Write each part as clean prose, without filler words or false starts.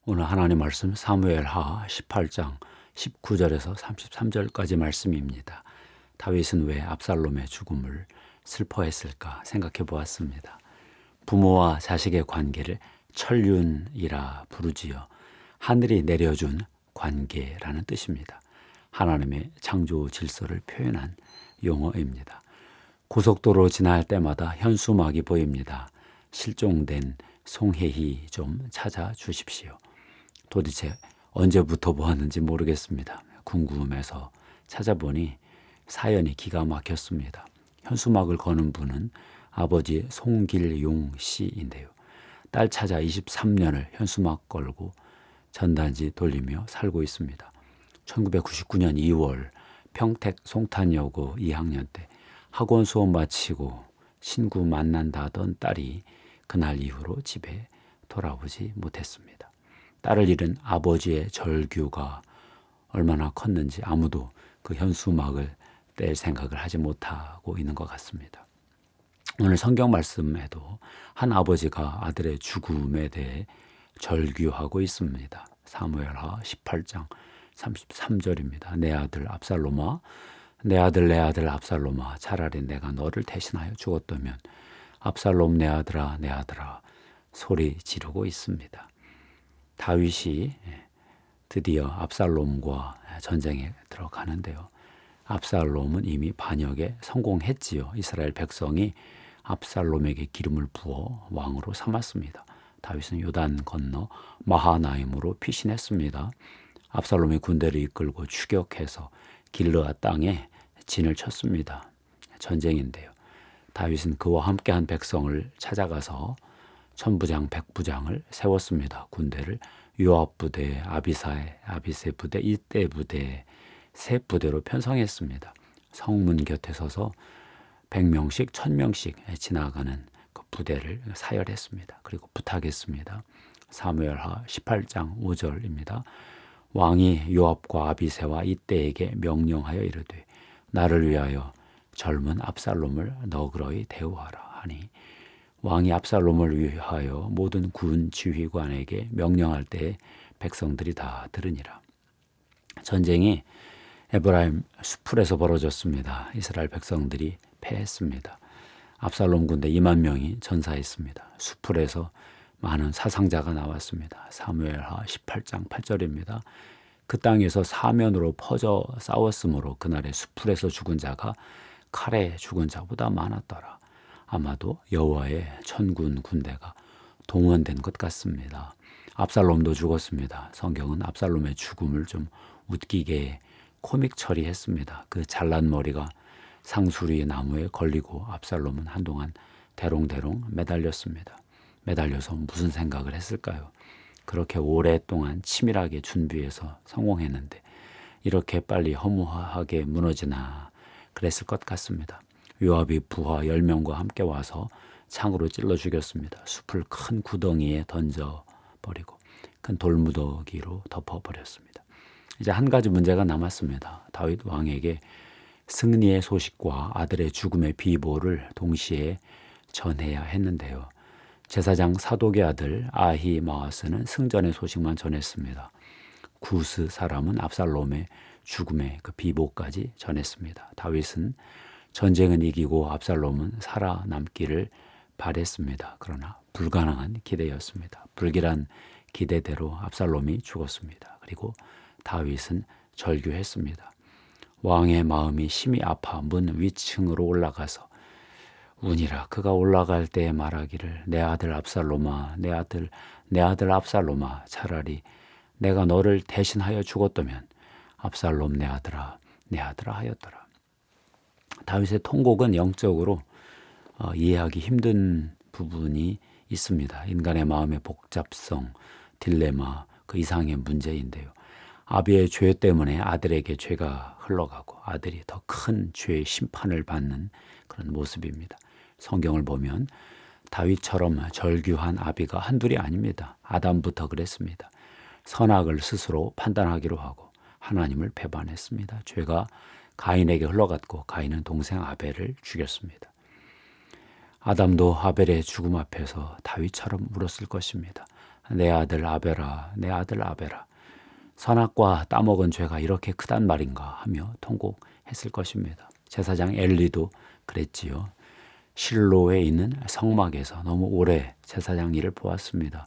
오늘 하나님 말씀 사무엘하 18장 19절에서 33절까지 말씀입니다. 다윗은 왜 압살롬의 죽음을 슬퍼했을까 생각해 보았습니다. 부모와 자식의 관계를 천륜이라 부르지요. 하늘이 내려준 관계라는 뜻입니다. 하나님의 창조 질서를 표현한 용어입니다. 고속도로 지날 때마다 현수막이 보입니다. 실종된 송혜희 좀 찾아주십시오. 도대체 언제부터 보았는지 모르겠습니다. 궁금해서 찾아보니 사연이 기가 막혔습니다. 현수막을 거는 분은 아버지 송길용 씨인데요. 딸 찾아 23년을 현수막 걸고 전단지 돌리며 살고 있습니다. 1999년 2월 평택 송탄여고 2학년 때 학원 수업 마치고 친구 만난다던 딸이 그날 이후로 집에 돌아오지 못했습니다. 딸을 잃은 아버지의 절규가 얼마나 컸는지 아무도 그 현수막을 뗄 생각을 하지 못하고 있는 것 같습니다. 오늘 성경 말씀에도 한 아버지가 아들의 죽음에 대해 절규하고 있습니다. 사무엘하 18장 33절입니다. 내 아들 압살롬아, 내 아들 압살롬아, 차라리 내가 너를 대신하여 죽었다면 압살롬 내 아들아 소리 지르고 있습니다. 다윗이 드디어 압살롬과 전쟁에 들어가는데요. 압살롬은 이미 반역에 성공했지요. 이스라엘 백성이 압살롬에게 기름을 부어 왕으로 삼았습니다. 다윗은 요단 건너 마하나임으로 피신했습니다. 압살롬이 군대를 이끌고 추격해서 길르앗 땅에 진을 쳤습니다. 전쟁인데요. 다윗은 그와 함께한 백성을 찾아가서 천부장, 백부장을 세웠습니다. 군대를 요압 부대, 아비세 부대, 이떼 부대, 세 부대로 편성했습니다. 성문 곁에 서서 100명씩, 1000명씩 지나가는 그 부대를 사열했습니다. 그리고 부탁했습니다. 사무엘하 18장 5절입니다. 왕이 요압과 아비세와 이떼에게 명령하여 이르되 나를 위하여 젊은 압살롬을 너그러이 대우하라 하니 왕이 압살롬을 위하여 모든 군 지휘관에게 명령할 때에 백성들이 다 들으니라. 전쟁이 에브라임 수풀에서 벌어졌습니다. 이스라엘 백성들이 패했습니다. 압살롬 군대 2만 명이 전사했습니다. 수풀에서 많은 사상자가 나왔습니다. 사무엘하 18장 8절입니다. 그 땅에서 사면으로 퍼져 싸웠으므로 그날의 수풀에서 죽은 자가 칼에 죽은 자보다 많았더라. 아마도 여호와의 천군 군대가 동원된 것 같습니다. 압살롬도 죽었습니다. 성경은 압살롬의 죽음을 좀 웃기게 코믹 처리했습니다. 그 잘난 머리가 상수리 나무에 걸리고 압살롬은 한동안 대롱대롱 매달렸습니다. 매달려서 무슨 생각을 했을까요? 그렇게 오랫동안 치밀하게 준비해서 성공했는데 이렇게 빨리 허무하게 무너지나 그랬을 것 같습니다. 요압이 부하 10명과 함께 와서 창으로 찔러 죽였습니다. 숲을 큰 구덩이에 던져버리고 큰 돌무더기로 덮어버렸습니다. 이제 한 가지 문제가 남았습니다. 다윗 왕에게 승리의 소식과 아들의 죽음의 비보를 동시에 전해야 했는데요. 제사장 사독의 아들 아히마아스는 승전의 소식만 전했습니다. 구스 사람은 압살롬의 죽음의 그 비보까지 전했습니다. 다윗은 전쟁은 이기고 압살롬은 살아남기를 바랬습니다. 그러나 불가능한 기대였습니다. 불길한 기대대로 압살롬이 죽었습니다. 그리고 다윗은 절규했습니다. 왕의 마음이 심히 아파 문 위층으로 올라가서 운이라 그가 올라갈 때에 말하기를 내 아들 압살롬아, 내 아들 압살롬아, 차라리 내가 너를 대신하여 죽었다면 압살롬 내 아들아 하였더라. 다윗의 통곡은 영적으로 이해하기 힘든 부분이 있습니다. 인간의 마음의 복잡성, 딜레마, 그 이상의 문제인데요. 아비의 죄 때문에 아들에게 죄가 흘러가고 아들이 더 큰 죄의 심판을 받는 그런 모습입니다. 성경을 보면 다윗처럼 절규한 아비가 한둘이 아닙니다. 아담부터 그랬습니다. 선악을 스스로 판단하기로 하고 하나님을 배반했습니다. 죄가 가인에게 흘러갔고 가인은 동생 아벨을 죽였습니다. 아담도 아벨의 죽음 앞에서 다윗처럼 울었을 것입니다. 내 아들 아벨아, 내 아들 아벨아. 선악과 따먹은 죄가 이렇게 크단 말인가 하며 통곡했을 것입니다. 제사장 엘리도 그랬지요. 실로에 있는 성막에서 너무 오래 제사장 일을 보았습니다.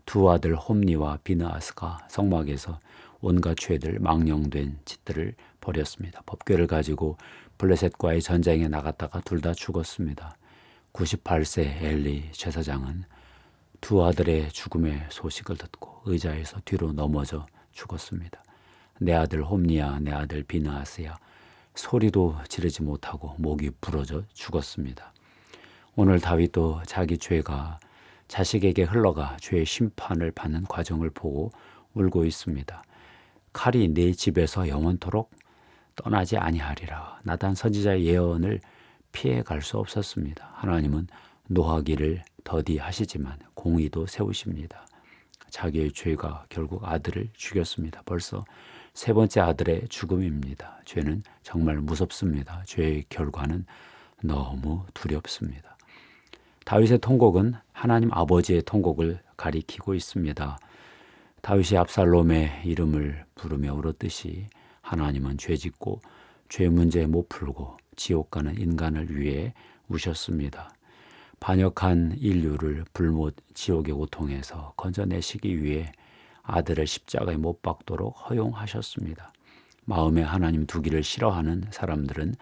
두 아들 홈니와 비느하스가 성막에서 온갖 죄들 망령된 짓들을 벌였습니다. 법궤를 가지고 블레셋과의 전쟁에 나갔다가 둘 다 죽었습니다. 98세 엘리 제사장은 두 아들의 죽음의 소식을 듣고 의자에서 뒤로 넘어져 죽었습니다. 내 아들 홈니야, 내 아들 비느하스야, 소리도 지르지 못하고 목이 부러져 죽었습니다. 오늘 다윗도 자기 죄가 자식에게 흘러가 죄의 심판을 받는 과정을 보고 울고 있습니다. 칼이 네 집에서 영원토록 떠나지 아니하리라. 나단 선지자의 예언을 피해 갈 수 없었습니다. 하나님은 노하기를 더디하시지만 공의도 세우십니다. 자기의 죄가 결국 아들을 죽였습니다. 벌써 세 번째 아들의 죽음입니다. 죄는 정말 무섭습니다. 죄의 결과는 너무 두렵습니다. 다윗의 통곡은 하나님 아버지의 통곡을 가리키고 있습니다. 다윗이 압살롬의 이름을 부르며 울었듯이 하나님은 죄짓고 죄 문제 못 풀고 지옥 가는 인간을 위해 우셨습니다. 반역한 인류를 불못 지옥의 고통에서 건져내시기 위해 아들을 십자가에 못 박도록 허용하셨습니다. 마음에 하나님 두기를 싫어하는 사람들은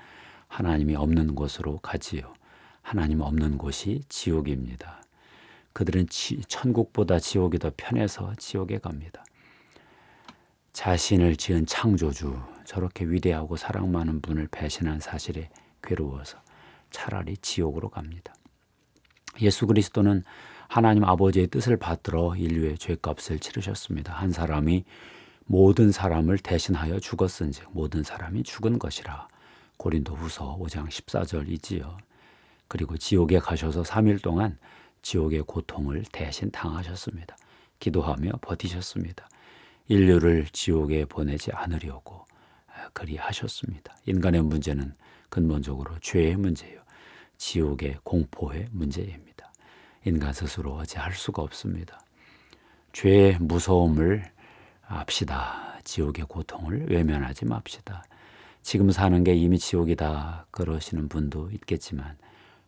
하나님이 없는 곳으로 가지요. 하나님 없는 곳이 지옥입니다. 그들은 천국보다 지옥이 더 편해서 지옥에 갑니다. 자신을 지은 창조주, 저렇게 위대하고 사랑 많은 분을 배신한 사실에 괴로워서 차라리 지옥으로 갑니다. 예수 그리스도는 하나님 아버지의 뜻을 받들어 인류의 죄값을 치르셨습니다. 한 사람이 모든 사람을 대신하여 죽었은즉 모든 사람이 죽은 것이라. 고린도후서 5장 14절이지요. 그리고 지옥에 가셔서 3일 동안 지옥의 고통을 대신 당하셨습니다. 기도하며 버티셨습니다. 인류를 지옥에 보내지 않으려고 그리하셨습니다. 인간의 문제는 근본적으로 죄의 문제예요. 지옥의 공포의 문제입니다. 인간 스스로 어찌할 수가 없습니다. 죄의 무서움을 압시다. 지옥의 고통을 외면하지 맙시다. 지금 사는 게 이미 지옥이다 그러시는 분도 있겠지만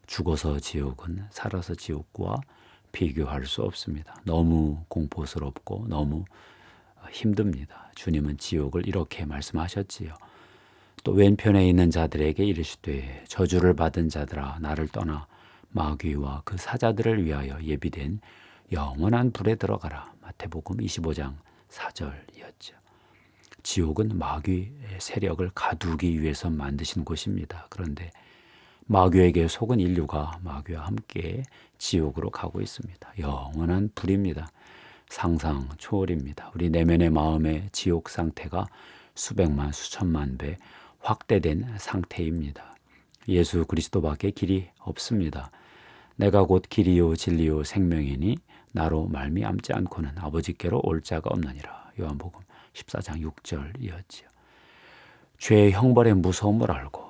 죽어서 지옥은 살아서 지옥과 비교할 수 없습니다. 너무 공포스럽고 너무 힘듭니다. 주님은 지옥을 이렇게 말씀하셨지요. 또 왼편에 있는 자들에게 이르시되 저주를 받은 자들아 나를 떠나 마귀와 그 사자들을 위하여 예비된 영원한 불에 들어가라. 마태복음 25장 4절이었죠. 지옥은 마귀의 세력을 가두기 위해서 만드신 곳입니다. 그런데 마귀에게 속은 인류가 마귀와 함께 지옥으로 가고 있습니다. 영원한 불입니다. 상상 초월입니다. 우리 내면의 마음의 지옥 상태가 수백만 수천만 배 확대된 상태입니다. 예수 그리스도밖에 길이 없습니다. 내가 곧 길이요 진리요 생명이니 나로 말미암지 않고는 아버지께로 올 자가 없느니라. 요한복음 14장 6절이었지요. 죄의 형벌의 무서움을 알고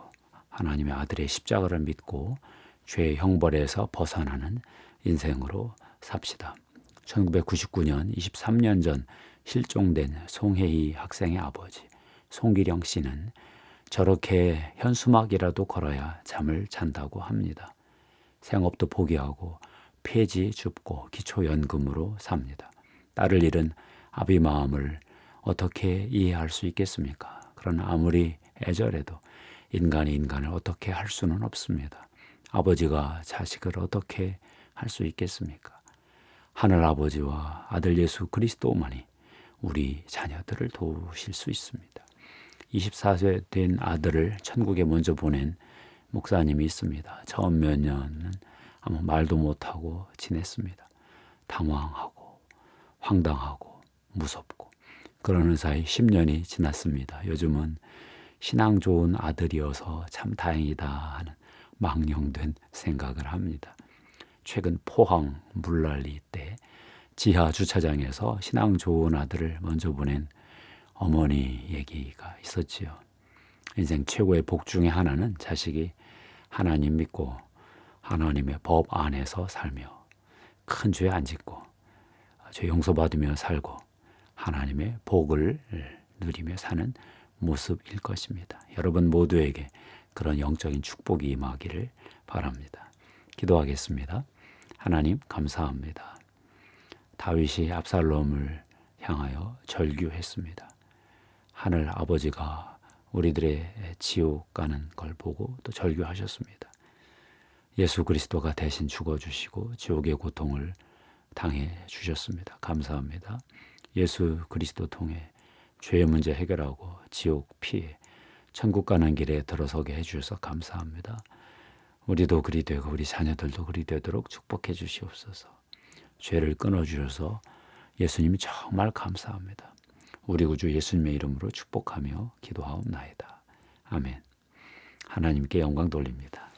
하나님의 아들의 십자가를 믿고 죄의 형벌에서 벗어나는 인생으로 삽시다. 1999년 23년 전 실종된 송혜희 학생의 아버지 송기령 씨는 저렇게 현수막이라도 걸어야 잠을 잔다고 합니다. 생업도 포기하고 폐지 줍고 기초연금으로 삽니다. 딸을 잃은 아비 마음을 어떻게 이해할 수 있겠습니까? 그러나 아무리 애절해도 인간이 인간을 어떻게 할 수는 없습니다. 아버지가 자식을 어떻게 할 수 있겠습니까? 하늘아버지와 아들 예수 그리스도만이 우리 자녀들을 도우실 수 있습니다. 24세 된 아들을 천국에 먼저 보낸 목사님이 있습니다. 처음 몇 년은 아무 말도 못하고 지냈습니다. 당황하고 황당하고 무섭고 그러는 사이 10년이 지났습니다. 요즘은 신앙 좋은 아들이어서 참 다행이다 하는 망령된 생각을 합니다. 최근 포항 물난리 때 지하 주차장에서 신앙 좋은 아들을 먼저 보낸 어머니 얘기가 있었지요. 인생 최고의 복 중에 하나는 자식이 하나님 믿고 하나님의 법 안에서 살며 큰 죄 안 짓고 죄 용서받으며 살고 하나님의 복을 누리며 사는 모습일 것입니다. 여러분 모두에게 그런 영적인 축복이 임하기를 바랍니다. 기도하겠습니다. 하나님 감사합니다. 다윗이 압살롬을 향하여 절규했습니다. 하늘 아버지가 우리들의 지옥 가는 걸 보고 또 절규하셨습니다. 예수 그리스도가 대신 죽어주시고 지옥의 고통을 당해 주셨습니다. 감사합니다. 예수 그리스도 통해 죄의 문제 해결하고 지옥 피해 천국 가는 길에 들어서게 해주셔서 감사합니다. 우리도 그리 되고 우리 자녀들도 그리 되도록 축복해 주시옵소서. 죄를 끊어주셔서 예수님이 정말 감사합니다. 우리 구주 예수님의 이름으로 축복하며 기도하옵나이다. 아멘. 하나님께 영광 돌립니다.